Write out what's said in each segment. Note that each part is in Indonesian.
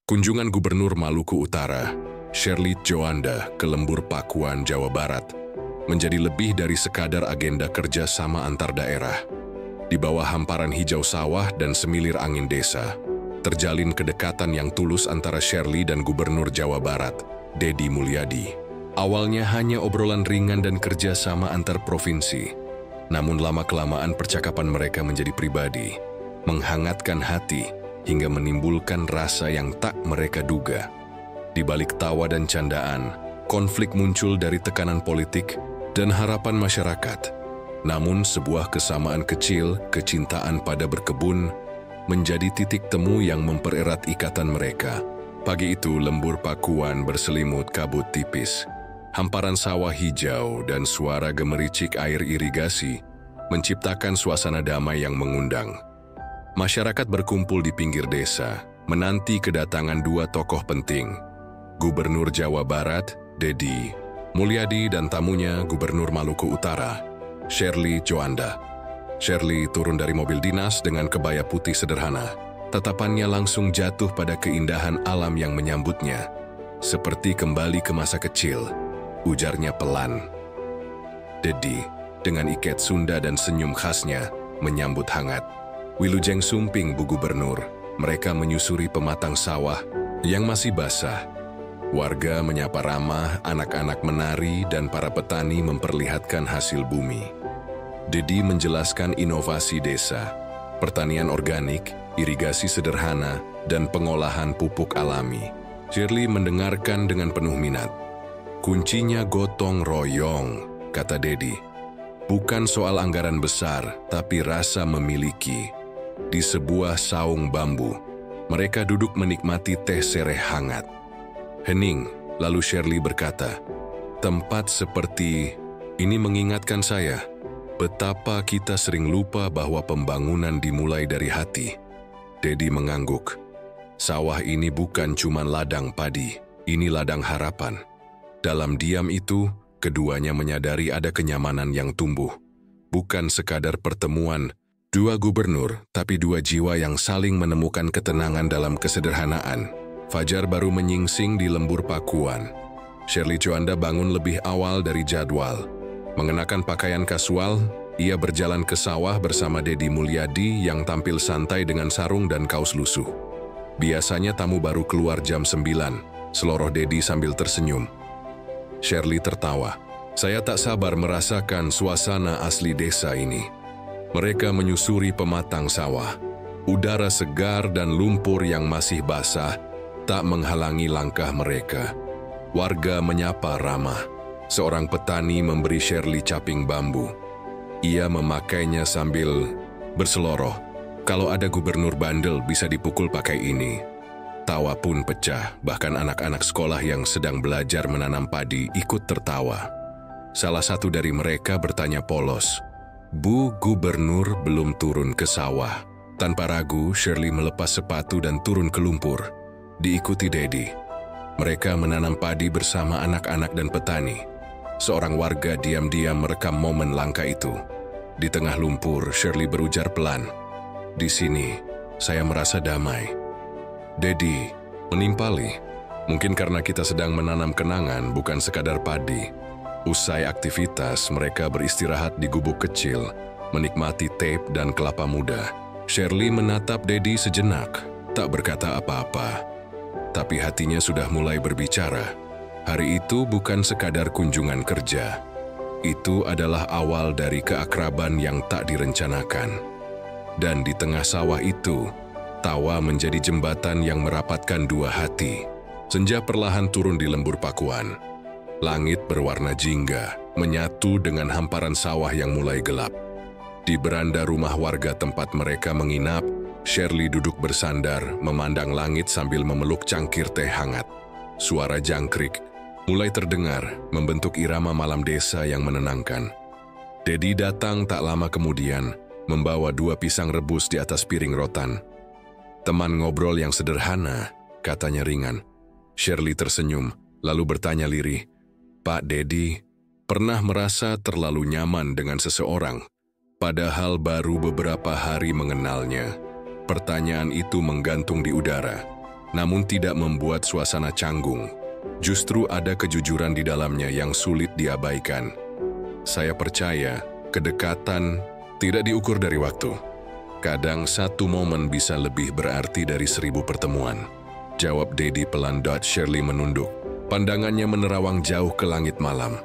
Kunjungan Gubernur Maluku Utara, Shirley Juanda, ke Lembur Pakuan, Jawa Barat, menjadi lebih dari sekadar agenda kerja sama antar daerah. Di bawah hamparan hijau sawah dan semilir angin desa, terjalin kedekatan yang tulus antara Shirley dan Gubernur Jawa Barat, Deddy Mulyadi. Awalnya hanya obrolan ringan dan kerja sama antar provinsi, namun lama-kelamaan percakapan mereka menjadi pribadi, menghangatkan hati, hingga menimbulkan rasa yang tak mereka duga. Di balik tawa dan candaan, konflik muncul dari tekanan politik dan harapan masyarakat. Namun sebuah kesamaan kecil, kecintaan pada berkebun, menjadi titik temu yang mempererat ikatan mereka. Pagi itu Lembur Pakuan berselimut kabut tipis. Hamparan sawah hijau dan suara gemericik air irigasi menciptakan suasana damai yang mengundang. Masyarakat berkumpul di pinggir desa, menanti kedatangan dua tokoh penting, Gubernur Jawa Barat, Deddy Mulyadi, dan tamunya Gubernur Maluku Utara, Shirley Juanda. Shirley turun dari mobil dinas dengan kebaya putih sederhana. Tatapannya langsung jatuh pada keindahan alam yang menyambutnya. Seperti kembali ke masa kecil, ujarnya pelan. Deddy, dengan iket Sunda dan senyum khasnya, menyambut hangat. Wilujeng Sumping, Bu Gubernur. Mereka menyusuri pematang sawah yang masih basah. Warga menyapa ramah, anak-anak menari, dan para petani memperlihatkan hasil bumi. Deddy menjelaskan inovasi desa, pertanian organik, irigasi sederhana, dan pengolahan pupuk alami. Shirley mendengarkan dengan penuh minat. Kuncinya gotong royong, kata Deddy. Bukan soal anggaran besar, tapi rasa memiliki. Di sebuah saung bambu, mereka duduk menikmati teh sereh hangat. Hening, lalu Shirley berkata, "Tempat seperti ini mengingatkan saya betapa kita sering lupa bahwa pembangunan dimulai dari hati." Deddy mengangguk. Sawah ini bukan cuma ladang padi, ini ladang harapan. Dalam diam itu, keduanya menyadari ada kenyamanan yang tumbuh. Bukan sekadar pertemuan dua gubernur, tapi dua jiwa yang saling menemukan ketenangan dalam kesederhanaan. Fajar baru menyingsing di Lembur Pakuan. Shirley Juanda bangun lebih awal dari jadwal. Mengenakan pakaian kasual, ia berjalan ke sawah bersama Deddy Mulyadi yang tampil santai dengan sarung dan kaos lusuh. Biasanya tamu baru keluar jam 9, seloroh Deddy sambil tersenyum. Shirley tertawa. "Saya tak sabar merasakan suasana asli desa ini." Mereka menyusuri pematang sawah. Udara segar dan lumpur yang masih basah tak menghalangi langkah mereka. Warga menyapa ramah. Seorang petani memberi Shirley caping bambu. Ia memakainya sambil berseloroh. "Kalau ada gubernur bandel bisa dipukul pakai ini." Tawa pun pecah, bahkan anak-anak sekolah yang sedang belajar menanam padi ikut tertawa. Salah satu dari mereka bertanya polos, "Bu Gubernur belum turun ke sawah?" Tanpa ragu, Shirley melepas sepatu dan turun ke lumpur. Diikuti Deddy. Mereka menanam padi bersama anak-anak dan petani. Seorang warga diam-diam merekam momen langka itu. Di tengah lumpur, Shirley berujar pelan, "Di sini, saya merasa damai." Deddy menimpali, "Mungkin karena kita sedang menanam kenangan, bukan sekadar padi." Usai aktivitas, mereka beristirahat di gubuk kecil, menikmati tape dan kelapa muda. Shirley menatap Deddy sejenak, tak berkata apa-apa. Tapi hatinya sudah mulai berbicara. Hari itu bukan sekadar kunjungan kerja. Itu adalah awal dari keakraban yang tak direncanakan. Dan di tengah sawah itu, tawa menjadi jembatan yang merapatkan dua hati. Senja perlahan turun di Lembur Pakuan. Langit berwarna jingga, menyatu dengan hamparan sawah yang mulai gelap. Di beranda rumah warga tempat mereka menginap, Shirley duduk bersandar, memandang langit sambil memeluk cangkir teh hangat. Suara jangkrik mulai terdengar, membentuk irama malam desa yang menenangkan. Deddy datang tak lama kemudian, membawa 2 pisang rebus di atas piring rotan. "Teman ngobrol yang sederhana," katanya ringan. Shirley tersenyum, lalu bertanya lirih, "Pak Deddy, pernah merasa terlalu nyaman dengan seseorang, padahal baru beberapa hari mengenalnya?" Pertanyaan itu menggantung di udara. namun tidak membuat suasana canggung. Justru ada kejujuran di dalamnya yang sulit diabaikan. Saya percaya, kedekatan tidak diukur dari waktu. Kadang satu momen bisa lebih berarti dari 1000 pertemuan. Jawab Dedi pelan. Shirley menunduk. Pandangannya menerawang jauh ke langit malam.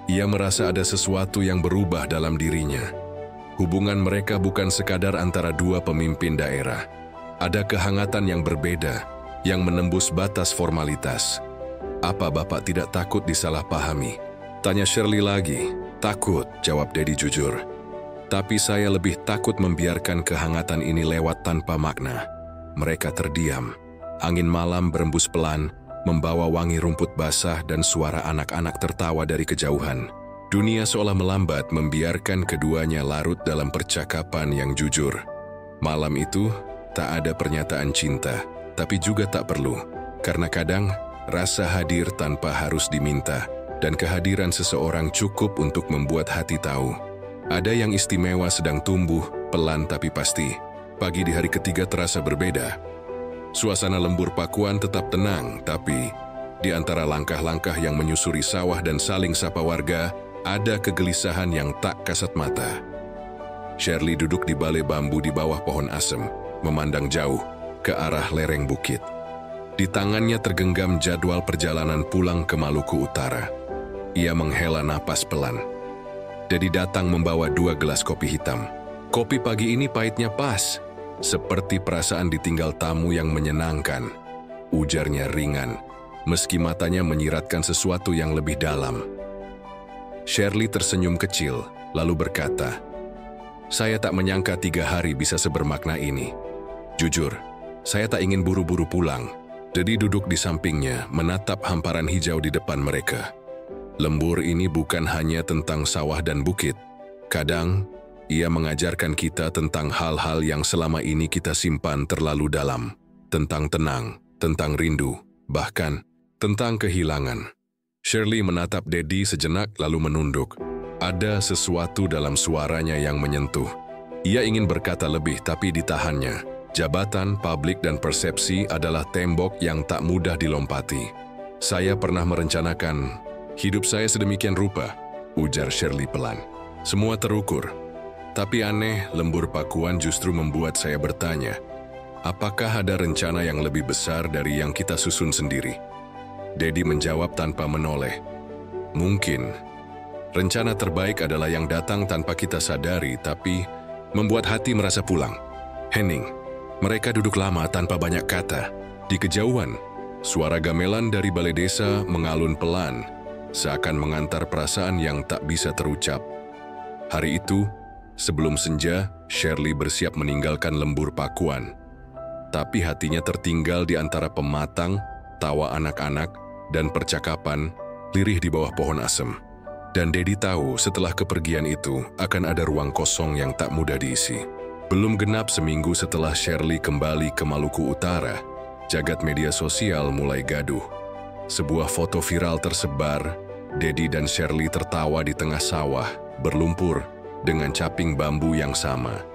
Ia merasa ada sesuatu yang berubah dalam dirinya. Hubungan mereka bukan sekadar antara dua pemimpin daerah. Ada kehangatan yang berbeda, yang menembus batas formalitas. Apa Bapak tidak takut disalahpahami? Tanya Shirley lagi. Takut, jawab Dedi jujur. Tapi saya lebih takut membiarkan kehangatan ini lewat tanpa makna. Mereka terdiam. Angin malam berembus pelan, membawa wangi rumput basah dan suara anak-anak tertawa dari kejauhan. Dunia seolah melambat membiarkan keduanya larut dalam percakapan yang jujur. Malam itu tak ada pernyataan cinta, tapi juga tak perlu. Karena kadang rasa hadir tanpa harus diminta, dan kehadiran seseorang cukup untuk membuat hati tahu. Ada yang istimewa sedang tumbuh, pelan tapi pasti. Pagi di hari ketiga terasa berbeda. Suasana lembur Pakuan tetap tenang, tapi di antara langkah-langkah yang menyusuri sawah dan saling sapa warga, ada kegelisahan yang tak kasat mata. Shirley duduk di balai bambu di bawah pohon asem, memandang jauh ke arah lereng bukit. Di tangannya tergenggam jadwal perjalanan pulang ke Maluku Utara. Ia menghela napas pelan. Dedi datang membawa 2 gelas kopi hitam. Kopi pagi ini pahitnya pas, seperti perasaan ditinggal tamu yang menyenangkan. Ujarnya ringan, meski matanya menyiratkan sesuatu yang lebih dalam. Shirley tersenyum kecil, lalu berkata, "Saya tak menyangka 3 hari bisa sebermakna ini. Jujur, saya tak ingin buru-buru pulang." Dedi duduk di sampingnya, menatap hamparan hijau di depan mereka. Lembur ini bukan hanya tentang sawah dan bukit. Kadang, ia mengajarkan kita tentang hal-hal yang selama ini kita simpan terlalu dalam. Tentang tenang, tentang rindu, bahkan tentang kehilangan. Shirley menatap Dedi sejenak lalu menunduk. Ada sesuatu dalam suaranya yang menyentuh. Ia ingin berkata lebih tapi ditahannya. Jabatan, publik dan persepsi adalah tembok yang tak mudah dilompati. "Saya pernah merencanakan hidup saya sedemikian rupa," ujar Shirley pelan. "Semua terukur. Tapi aneh, lembur Pakuan justru membuat saya bertanya, apakah ada rencana yang lebih besar dari yang kita susun sendiri?" Dedi menjawab tanpa menoleh. "Mungkin. Rencana terbaik adalah yang datang tanpa kita sadari, tapi membuat hati merasa pulang." Hening. Mereka duduk lama tanpa banyak kata. Di kejauhan, suara gamelan dari balai desa mengalun pelan, seakan mengantar perasaan yang tak bisa terucap. Hari itu, sebelum senja, Shirley bersiap meninggalkan lembur Pakuan. Tapi hatinya tertinggal di antara pematang, tawa anak-anak, dan percakapan lirih di bawah pohon asem. Dan Dedi tahu setelah kepergian itu akan ada ruang kosong yang tak mudah diisi. Belum genap seminggu setelah Shirley kembali ke Maluku Utara, jagat media sosial mulai gaduh. Sebuah foto viral tersebar, Dedi dan Shirley tertawa di tengah sawah, berlumpur, dengan caping bambu yang sama.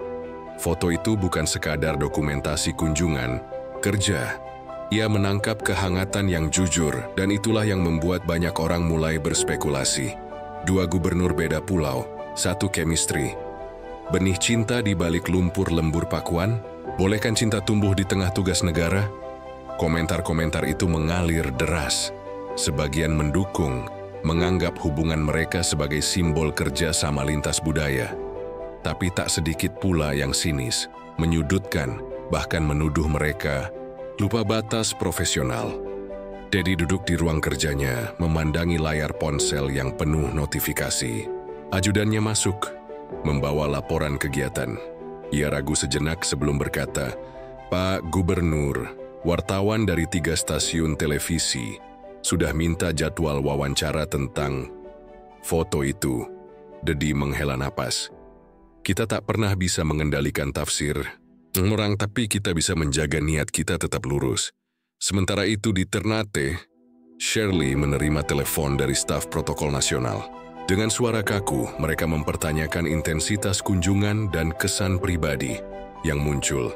Foto itu bukan sekadar dokumentasi kunjungan, kerja. Ia menangkap kehangatan yang jujur, dan itulah yang membuat banyak orang mulai berspekulasi. 2 gubernur beda pulau, satu chemistry. Benih cinta di balik lumpur lembur Pakuan? Bolehkan cinta tumbuh di tengah tugas negara? Komentar-komentar itu mengalir deras. Sebagian mendukung, menganggap hubungan mereka sebagai simbol kerja sama lintas budaya. Tapi tak sedikit pula yang sinis, menyudutkan, bahkan menuduh mereka lupa batas profesional. Dedi duduk di ruang kerjanya, memandangi layar ponsel yang penuh notifikasi. Ajudannya masuk, membawa laporan kegiatan. Ia ragu sejenak sebelum berkata, "Pak Gubernur, wartawan dari 3 stasiun televisi sudah minta jadwal wawancara tentang foto itu." Dedi menghela napas. "Kita tak pernah bisa mengendalikan tafsir orang, tapi kita bisa menjaga niat kita tetap lurus." Sementara itu di Ternate, Shirley menerima telepon dari staf protokol nasional. Dengan suara kaku, mereka mempertanyakan intensitas kunjungan dan kesan pribadi yang muncul.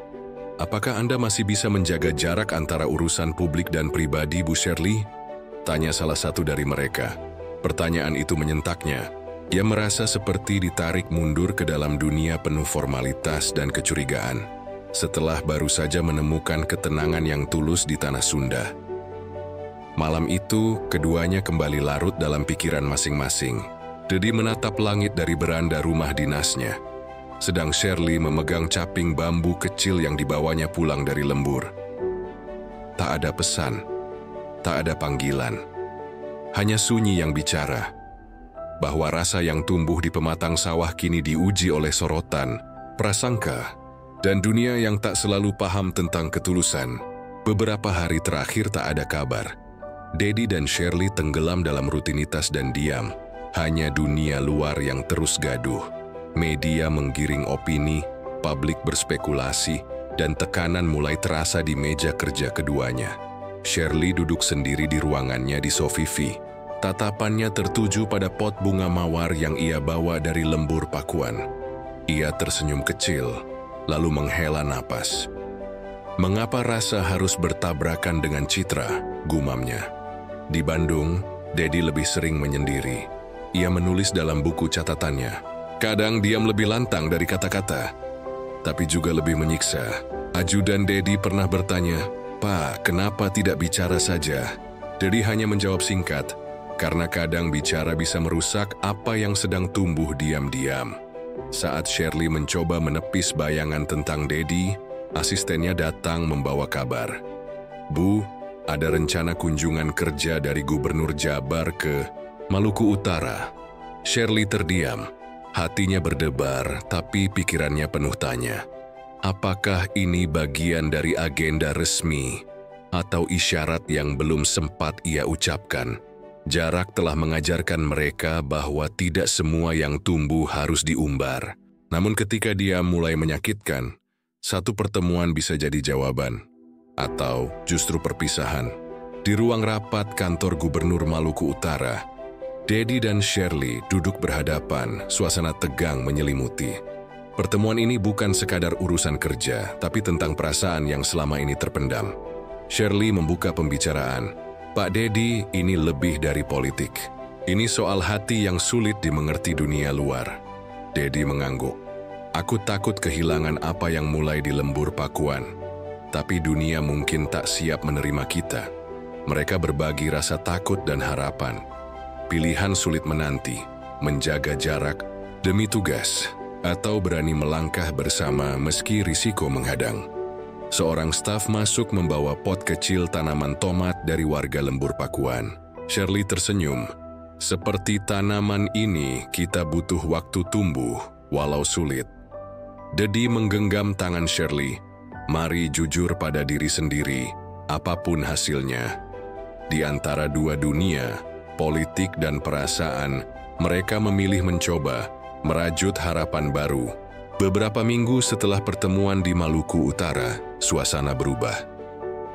Apakah Anda masih bisa menjaga jarak antara urusan publik dan pribadi, Bu Shirley? Tanya salah satu dari mereka. Pertanyaan itu menyentaknya. Ia merasa seperti ditarik mundur ke dalam dunia penuh formalitas dan kecurigaan. Setelah baru saja menemukan ketenangan yang tulus di tanah Sunda. Malam itu, keduanya kembali larut dalam pikiran masing-masing. Dedi menatap langit dari beranda rumah dinasnya. Sedang Shirley memegang caping bambu kecil yang dibawanya pulang dari lembur. Tak ada pesan, tak ada panggilan. Hanya sunyi yang bicara. Bahwa rasa yang tumbuh di pematang sawah kini diuji oleh sorotan, prasangka, dan dunia yang tak selalu paham tentang ketulusan. Beberapa hari terakhir tak ada kabar. Dedi dan Shirley tenggelam dalam rutinitas dan diam. Hanya dunia luar yang terus gaduh. Media menggiring opini, publik berspekulasi, dan tekanan mulai terasa di meja kerja keduanya. Shirley duduk sendiri di ruangannya di Sofifi. Tatapannya tertuju pada pot bunga mawar yang ia bawa dari lembur Pakuan. Ia tersenyum kecil, lalu menghela napas. Mengapa rasa harus bertabrakan dengan Citra, gumamnya. Di Bandung, Dedi lebih sering menyendiri. Ia menulis dalam buku catatannya. Kadang diam lebih lantang dari kata-kata, tapi juga lebih menyiksa. Ajudan Dedi pernah bertanya, "Pak, kenapa tidak bicara saja?" Dedi hanya menjawab singkat, "Karena kadang bicara bisa merusak apa yang sedang tumbuh diam-diam." Saat Shirley mencoba menepis bayangan tentang Dedi, asistennya datang membawa kabar. "Bu, ada rencana kunjungan kerja dari Gubernur Jabar ke Maluku Utara." Shirley terdiam. Hatinya berdebar, tapi pikirannya penuh tanya. Apakah ini bagian dari agenda resmi atau isyarat yang belum sempat ia ucapkan? Jarak telah mengajarkan mereka bahwa tidak semua yang tumbuh harus diumbar. Namun ketika dia mulai menyakitkan, satu pertemuan bisa jadi jawaban, atau justru perpisahan. Di ruang rapat kantor Gubernur Maluku Utara, Dedi dan Shirley duduk berhadapan, suasana tegang menyelimuti. Pertemuan ini bukan sekadar urusan kerja, tapi tentang perasaan yang selama ini terpendam. Shirley membuka pembicaraan. "Pak Dedi, ini lebih dari politik. Ini soal hati yang sulit dimengerti dunia luar." Dedi mengangguk. "Aku takut kehilangan apa yang mulai di lembur Pakuan. Tapi dunia mungkin tak siap menerima kita. Mereka berbagi rasa takut dan harapan. Pilihan sulit menanti, menjaga jarak demi tugas, atau berani melangkah bersama meski risiko menghadang." Seorang staf masuk membawa pot kecil tanaman tomat dari warga lembur Pakuan. Shirley tersenyum. "Seperti tanaman ini, kita butuh waktu tumbuh, walau sulit." Dedi menggenggam tangan Shirley. "Mari jujur pada diri sendiri, apapun hasilnya. Di antara dua dunia, politik dan perasaan, mereka memilih mencoba, merajut harapan baru." Beberapa minggu setelah pertemuan di Maluku Utara, suasana berubah.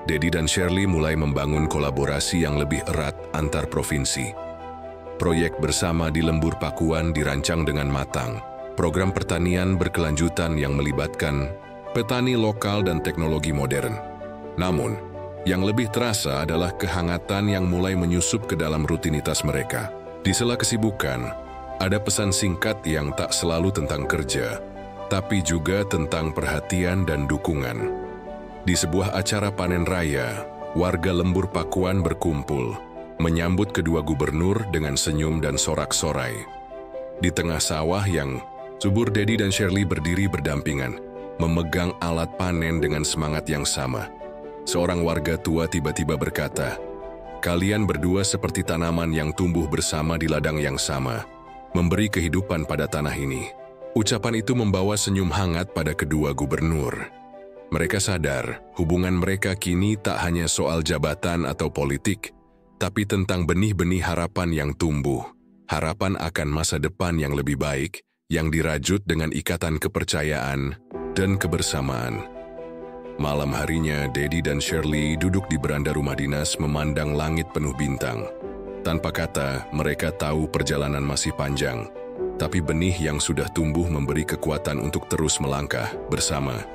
Dedi dan Shirley mulai membangun kolaborasi yang lebih erat antar provinsi. Proyek bersama di lembur Pakuan dirancang dengan matang. Program pertanian berkelanjutan yang melibatkan petani lokal dan teknologi modern. Namun, yang lebih terasa adalah kehangatan yang mulai menyusup ke dalam rutinitas mereka. Di sela kesibukan, ada pesan singkat yang tak selalu tentang kerja, tapi juga tentang perhatian dan dukungan. Di sebuah acara panen raya, warga lembur Pakuan berkumpul, menyambut kedua gubernur dengan senyum dan sorak-sorai. Di tengah sawah yang subur, Dedi dan Shirley berdiri berdampingan, memegang alat panen dengan semangat yang sama. Seorang warga tua tiba-tiba berkata, "Kalian berdua seperti tanaman yang tumbuh bersama di ladang yang sama, memberi kehidupan pada tanah ini." Ucapan itu membawa senyum hangat pada kedua gubernur. Mereka sadar hubungan mereka kini tak hanya soal jabatan atau politik, tapi tentang benih-benih harapan yang tumbuh, harapan akan masa depan yang lebih baik, yang dirajut dengan ikatan kepercayaan dan kebersamaan. Malam harinya, Dedi dan Shirley duduk di beranda rumah dinas memandang langit penuh bintang. Tanpa kata, mereka tahu perjalanan masih panjang, tapi benih yang sudah tumbuh memberi kekuatan untuk terus melangkah bersama.